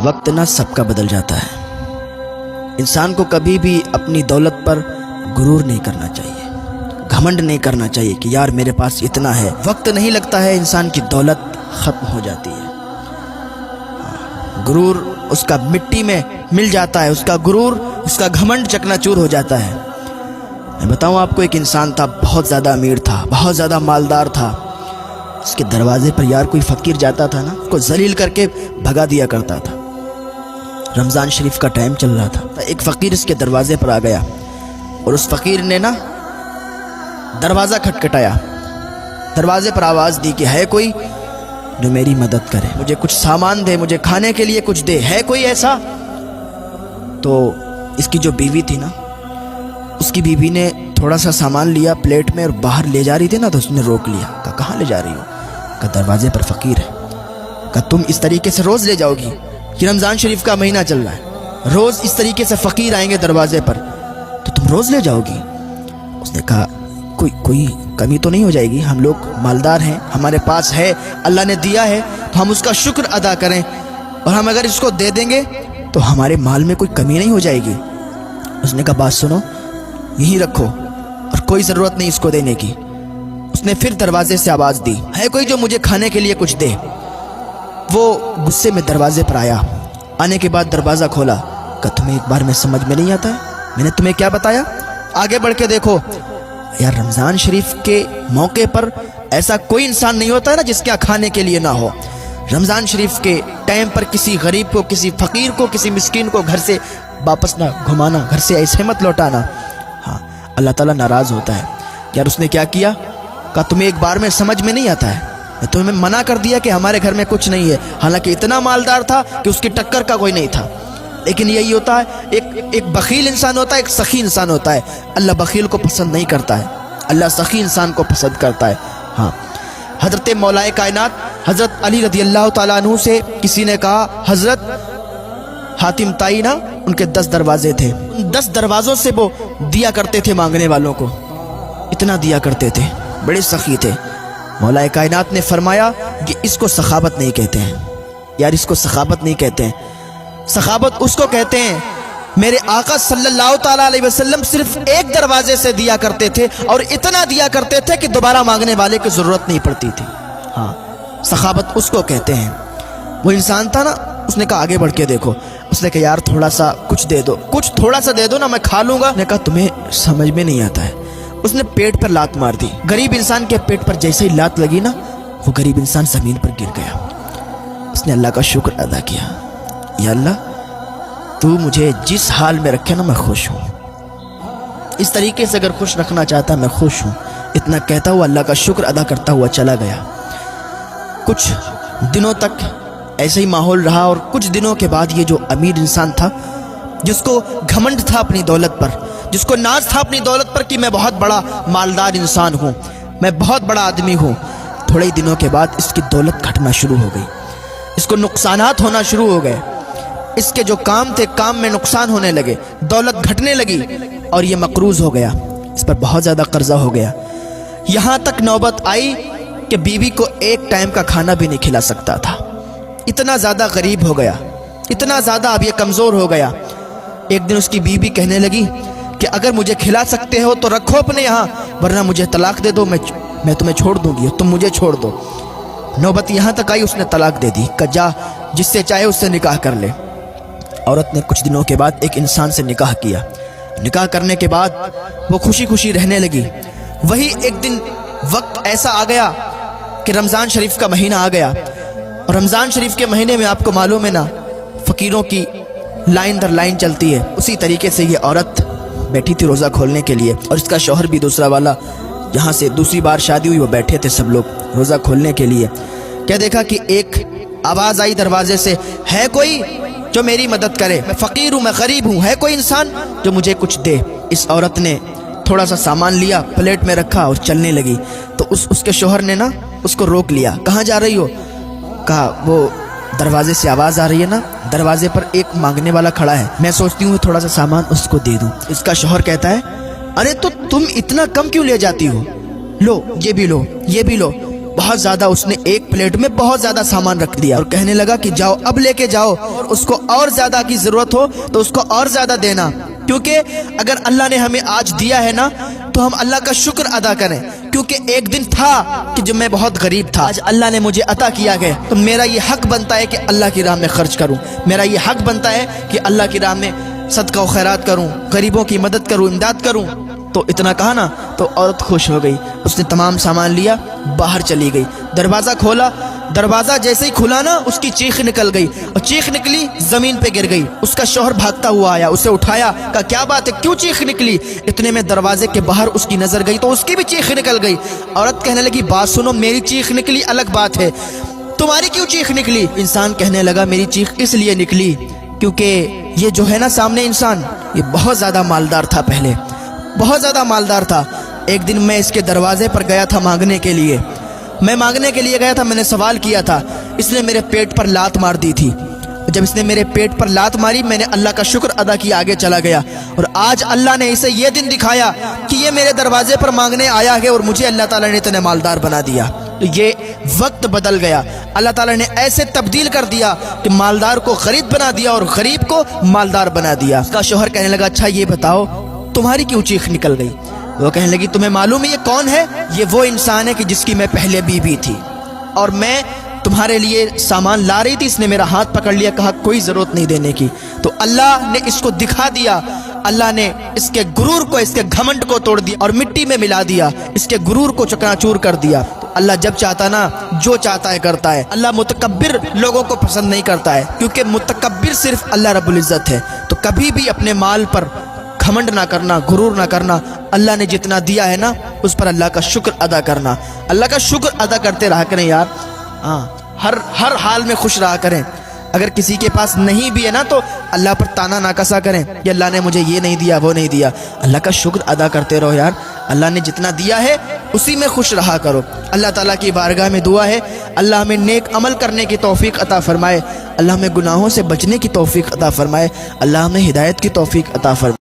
وقت نہ سب کا بدل جاتا ہے۔ انسان کو کبھی بھی اپنی دولت پر غرور نہیں کرنا چاہیے، گھمنڈ نہیں کرنا چاہیے کہ یار میرے پاس اتنا ہے۔ وقت نہیں لگتا ہے، انسان کی دولت ختم ہو جاتی ہے۔ غرور اس کا مٹی میں مل جاتا ہے، اس کا غرور، اس کا گھمنڈ چکنا چور ہو جاتا ہے۔ میں بتاؤں آپ کو، ایک انسان تھا، بہت زیادہ امیر تھا، بہت زیادہ مالدار تھا۔ اس کے دروازے پر یار کوئی فقیر جاتا تھا نا، اس کو ذلیل کر کے بھگا دیا کرتا تھا۔ رمضان شریف کا ٹائم چل رہا تھا، ایک فقیر اس کے دروازے پر آ گیا اور اس فقیر نے نا دروازہ کھٹکھٹایا، دروازے پر آواز دی کہ ہے کوئی جو میری مدد کرے، مجھے کچھ سامان دے، مجھے کھانے کے لیے کچھ دے، ہے کوئی ایسا؟ تو اس کی جو بیوی تھی نا، اس کی بیوی نے تھوڑا سا سامان لیا پلیٹ میں اور باہر لے جا رہی تھی نا، تو اس نے روک لیا، کہا کہاں لے جا رہی ہو؟ کہا دروازے پر فقیر ہے۔ کہا تم اس طریقے سے روز لے جاؤ گی؟ یہ رمضان شریف کا مہینہ چل رہا ہے، روز اس طریقے سے فقیر آئیں گے دروازے پر، تو تم روز لے جاؤ گی؟ اس نے کہا کوئی کمی تو نہیں ہو جائے گی؟ ہم لوگ مالدار ہیں، ہمارے پاس ہے، اللہ نے دیا ہے، تو ہم اس کا شکر ادا کریں، اور ہم اگر اس کو دے دیں گے تو ہمارے مال میں کوئی کمی نہیں ہو جائے گی۔ اس نے کہا بات سنو، یہی رکھو اور کوئی ضرورت نہیں اس کو دینے کی۔ اس نے پھر دروازے سے آواز دی، ہے کوئی جو مجھے کھانے کے لیے کچھ دے؟ وہ غصے میں دروازے پر آیا، آنے کے بعد دروازہ کھولا، کہ تمہیں ایک بار میں سمجھ میں نہیں آتا ہے؟ میں نے تمہیں کیا بتایا؟ آگے بڑھ کے دیکھو یار، رمضان شریف کے موقع پر ایسا کوئی انسان نہیں ہوتا ہے نا جس کے کھانے کے لیے نہ ہو۔ رمضان شریف کے ٹائم پر کسی غریب کو، کسی فقیر کو، کسی مسکین کو گھر سے واپس نہ گھمانا، گھر سے ایسے مت لوٹانا۔ ہاں، اللہ تعالیٰ ناراض ہوتا ہے۔ یار اس نے کیا کیا؟ کہا تمہیں ایک بار میں سمجھ میں نہیں آتا ہے؟ میں تمہیں منع کر دیا کہ ہمارے گھر میں کچھ نہیں ہے، حالانکہ اتنا مالدار تھا کہ اس کی ٹکر کا کوئی نہیں تھا۔ لیکن یہی ہوتا ہے، ایک بخیل انسان ہوتا ہے، ایک سخی انسان ہوتا ہے۔ اللہ بخیل کو پسند نہیں کرتا ہے، اللہ سخی انسان کو پسند کرتا ہے۔ ہاں، حضرت مولا کائنات حضرت علی رضی اللہ تعالیٰ عنہ سے کسی نے کہا، حضرت حاتم طائی نا، ان کے 10 دروازے تھے، ان 10 دروازوں سے وہ دیا کرتے تھے مانگنے والوں کو، اتنا دیا کرتے تھے، بڑے سخی تھے۔ مولا کائنات نے فرمایا کہ اس کو سخاوت نہیں کہتے ہیں، یار اس کو سخاوت نہیں کہتے ہیں، سخاوت اس کو کہتے ہیں، میرے آقا صلی اللہ تعالیٰ علیہ وسلم صرف ایک دروازے سے دیا کرتے تھے اور اتنا دیا کرتے تھے کہ دوبارہ مانگنے والے کی ضرورت نہیں پڑتی تھی۔ ہاں، سخاوت اس کو کہتے ہیں۔ وہ انسان تھا نا، اس نے کہا آگے بڑھ کے دیکھو، اس نے کہا یار تھوڑا سا کچھ دے دو، کچھ تھوڑا سا دے دو نا، میں کھا لوں گا۔ نے کہا تمہیں سمجھ میں نہیں آتا ہے۔ اس نے پیٹ پر لات مار دی، غریب انسان کے پیٹ پر جیسے ہی لات لگی نا، وہ غریب انسان زمین پر گر گیا۔ اس نے اللہ کا شکر ادا کیا، یا اللہ تو مجھے جس حال میں رکھے نا میں خوش ہوں، اس طریقے سے اگر خوش رکھنا چاہتا میں خوش ہوں۔ اتنا کہتا ہوا اللہ کا شکر ادا کرتا ہوا چلا گیا۔ کچھ دنوں تک ایسے ہی ماحول رہا، اور کچھ دنوں کے بعد یہ جو امیر انسان تھا، جس کو گھمنڈ تھا اپنی دولت پر، جس کو ناز تھا اپنی دولت پر کہ میں بہت بڑا مالدار انسان ہوں، میں بہت بڑا آدمی ہوں، تھوڑے ہی دنوں کے بعد اس کی دولت گھٹنا شروع ہو گئی، اس کو نقصانات ہونا شروع ہو گئے، اس کے جو کام تھے کام میں نقصان ہونے لگے، دولت گھٹنے لگی، اور یہ مقروض ہو گیا، اس پر بہت زیادہ قرضہ ہو گیا۔ یہاں تک نوبت آئی کہ بیوی کو ایک ٹائم کا کھانا بھی نہیں کھلا سکتا تھا، اتنا زیادہ غریب ہو گیا، اتنا زیادہ اب یہ کمزور ہو گیا۔ ایک دن اس کی بیوی کہنے لگی کہ اگر مجھے کھلا سکتے ہو تو رکھو اپنے یہاں، ورنہ مجھے طلاق دے دو، میں تمہیں چھوڑ دوں گی، تم مجھے چھوڑ دو۔ نوبت یہاں تک آئی، اس نے طلاق دے دی، کہ جا جس سے چاہے اس سے نکاح کر لے۔ عورت نے کچھ دنوں کے بعد ایک انسان سے نکاح کیا، نکاح کرنے کے بعد وہ خوشی خوشی رہنے لگی۔ وہی ایک دن وقت ایسا آ گیا کہ رمضان شریف کا مہینہ آ گیا، اور رمضان شریف کے مہینے میں آپ کو معلوم ہے نا، فقیروں کی لائن در لائن چلتی ہے، اسی طریقے سے یہ عورت بیٹھی تھی روزہ کھولنے کے لیے، اور اس کا شوہر بھی دوسرا والا، جہاں سے دوسری بار شادی ہوئی وہ بیٹھے تھے سب لوگ روزہ کھولنے کے لیے۔ کیا دیکھا کہ ایک آواز آئی دروازے سے، ہے کوئی جو میری مدد کرے، میں فقیر ہوں، میں غریب ہوں، ہے کوئی انسان جو مجھے کچھ دے؟ اس عورت نے تھوڑا سا سامان لیا، پلیٹ میں رکھا اور چلنے لگی، تو اس کے شوہر نے نا اس کو روک لیا، کہاں جا رہی ہو؟ کہا وہ دروازے سے آواز آ رہی ہے نا، دروازے پر ایک مانگنے والا کھڑا ہے، میں سوچتی ہوں تھوڑا سا سامان اس کو دے دوں۔ اس کا شوہر کہتا ہے ارے تو تم اتنا کم کیوں لے جاتی ہو، لو یہ بھی لو، یہ بھی لو۔ بہت زیادہ اس نے ایک پلیٹ میں بہت زیادہ سامان رکھ دیا اور کہنے لگا کہ جاؤ اب لے کے جاؤ، اور اس کو اور زیادہ کی ضرورت ہو تو اس کو اور زیادہ دینا، کیونکہ اگر اللہ نے ہمیں آج دیا ہے نا تو ہم اللہ کا شکر ادا کریں، کیونکہ ایک دن تھا کہ جب میں بہت غریب تھا، آج اللہ نے مجھے عطا کیا گیا تو میرا یہ حق بنتا ہے کہ اللہ کی راہ میں خرچ کروں، میرا یہ حق بنتا ہے کہ اللہ کی راہ میں صدقہ و خیرات کروں، غریبوں کی مدد کروں، امداد کروں۔ تو اتنا کہا نا تو عورت خوش ہو گئی، اس نے تمام سامان لیا، باہر چلی گئی، دروازہ کھولا، دروازہ جیسے ہی کھلا نا اس کی چیخ نکل گئی، اور چیخ نکلی زمین پہ گر گئی۔ اس کا شوہر بھاگتا ہوا آیا، اسے اٹھایا، کہا کیا بات ہے، کیوں چیخ نکلی؟ اتنے میں دروازے کے باہر اس کی نظر گئی تو اس کی بھی چیخ نکل گئی۔ عورت کہنے لگی بات سنو، میری چیخ نکلی الگ بات ہے، تمہاری کیوں چیخ نکلی؟ انسان کہنے لگا میری چیخ اس لیے نکلی کیونکہ یہ جو ہے نا سامنے انسان، یہ بہت زیادہ مالدار تھا، پہلے بہت زیادہ مالدار تھا۔ ایک دن میں اس کے دروازے پر گیا تھا مانگنے کے لیے، میں مانگنے کے لیے گیا تھا، میں نے سوال کیا تھا، اس نے میرے پیٹ پر لات مار دی تھی، جب اس نے میرے پیٹ پر لات ماری میں نے اللہ کا شکر ادا کیا، آگے چلا گیا، اور آج اللہ نے اسے یہ دن دکھایا کہ یہ میرے دروازے پر مانگنے آیا ہے اور مجھے اللہ تعالیٰ نے اتنے مالدار بنا دیا۔ تو یہ وقت بدل گیا، اللہ تعالیٰ نے ایسے تبدیل کر دیا کہ مالدار کو غریب بنا دیا اور غریب کو مالدار بنا دیا۔ اس کا شوہر کہنے لگا اچھا یہ بتاؤ تمہاری کیوں چیخ نکل گئی؟ وہ کہنے لگی تمہیں معلوم ہے یہ کون ہے؟ یہ وہ انسان ہے کہ جس کی میں پہلے بیوی تھی، اور میں تمہارے لیے سامان لا رہی تھی، اس نے میرا ہاتھ پکڑ لیا، کہا کوئی ضرورت نہیں دینے کی۔ تو اللہ نے اس کو دکھا دیا، اللہ نے اس کے غرور کو، اس کے گھمنڈ کو توڑ دیا اور مٹی میں ملا دیا، اس کے غرور کو چکنا-چور کر دیا۔ تو اللہ جب چاہتا نا جو چاہتا ہے کرتا ہے، اللہ متکبر لوگوں کو پسند نہیں کرتا ہے، کیونکہ متکبر صرف اللہ رب العزت ہے۔ تو کبھی بھی اپنے مال پر گھمنڈ نہ کرنا، غرور نہ کرنا، اللہ نے جتنا دیا ہے نا اس پر اللہ کا شکر ادا کرنا، اللہ کا شکر ادا کرتے رہا کریں یار، ہاں ہر حال میں خوش رہا کریں۔ اگر کسی کے پاس نہیں بھی ہے نا تو اللہ پر تانا نہ کسا کریں کہ اللہ نے مجھے یہ نہیں دیا وہ نہیں دیا، اللہ کا شکر ادا کرتے رہو یار، اللہ نے جتنا دیا ہے اسی میں خوش رہا کرو۔ اللہ تعالیٰ کی بارگاہ میں دعا ہے اللہ ہمیں نیک عمل کرنے کی توفیق عطا فرمائے، اللہ ہمیں گناہوں سے بچنے کی توفیق عطا فرمائے، اللہ ہمیں ہدایت کی توفیق عطا فرمائے۔